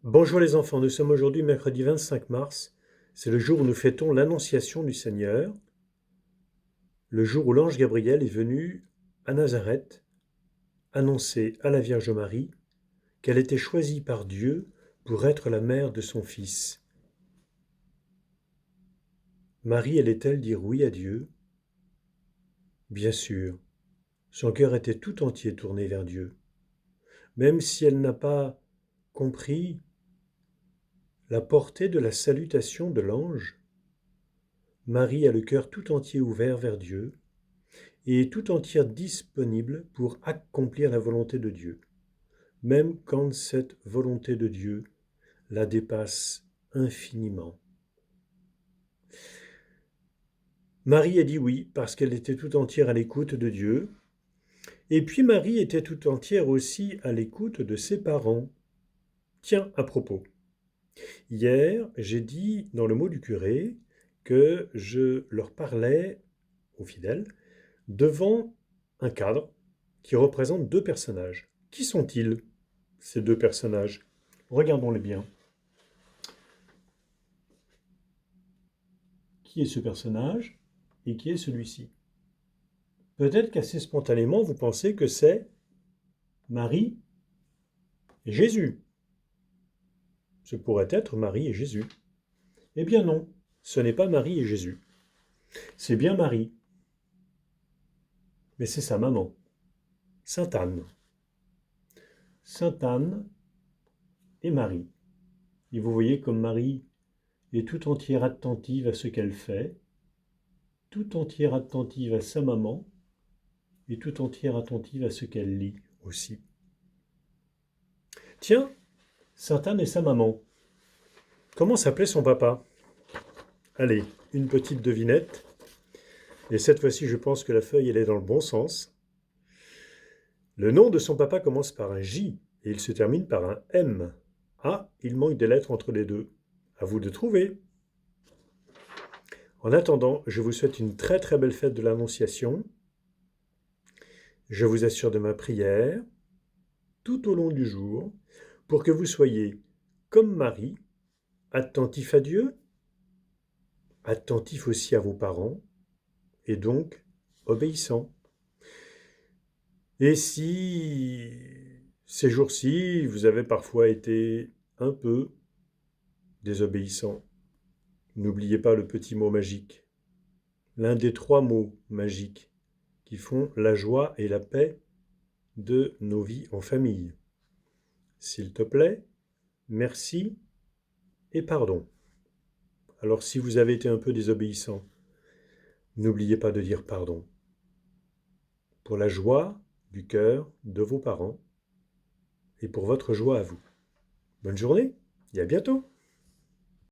Bonjour les enfants, nous sommes aujourd'hui mercredi 25 mars. C'est le jour où nous fêtons l'Annonciation du Seigneur, le jour où l'ange Gabriel est venu à Nazareth annoncer à la Vierge Marie qu'elle était choisie par Dieu pour être la mère de son Fils. Marie allait-elle dire oui à Dieu? Bien sûr, son cœur était tout entier tourné vers Dieu. Même si elle n'a pas compris la portée de la salutation de l'ange, Marie a le cœur tout entier ouvert vers Dieu et tout entière disponible pour accomplir la volonté de Dieu, même quand cette volonté de Dieu la dépasse infiniment. Marie a dit oui parce qu'elle était tout entière à l'écoute de Dieu, et puis Marie était tout entière aussi à l'écoute de ses parents. Tiens, à propos, hier j'ai dit dans le mot du curé que je leur parlais aux fidèles devant un cadre qui représente deux personnages. Qui sont-ils, ces deux personnages? Regardons-les bien. Qui est ce personnage et qui est celui-ci? Peut-être qu'assez spontanément, vous pensez que c'est Marie et Jésus. Ce pourrait être Marie et Jésus. Eh bien non, ce n'est pas Marie et Jésus. C'est bien Marie, mais c'est sa maman, Sainte Anne. Sainte Anne et Marie. Et vous voyez comme Marie est tout entière attentive à ce qu'elle fait, tout entière attentive à sa maman, et tout entière attentive à ce qu'elle lit aussi. Tiens, Sainte Anne et sa maman. Comment s'appelait son papa? Allez, une petite devinette. Et cette fois-ci, je pense que la feuille, elle est dans le bon sens. Le nom de son papa commence par un J et il se termine par un M. Ah, il manque des lettres entre les deux. À vous de trouver. En attendant, je vous souhaite une très très belle fête de l'Annonciation. Je vous assure de ma prière tout au long du jour pour que vous soyez comme Marie, attentif à Dieu, attentif aussi à vos parents et donc obéissant. Et si ces jours-ci, vous avez parfois été un peu désobéissant, n'oubliez pas le petit mot magique, l'un des trois mots magiques qui font la joie et la paix de nos vies en famille. S'il te plaît, merci et pardon. Alors si vous avez été un peu désobéissant, n'oubliez pas de dire pardon. Pour la joie du cœur de vos parents et pour votre joie à vous. Bonne journée et à bientôt!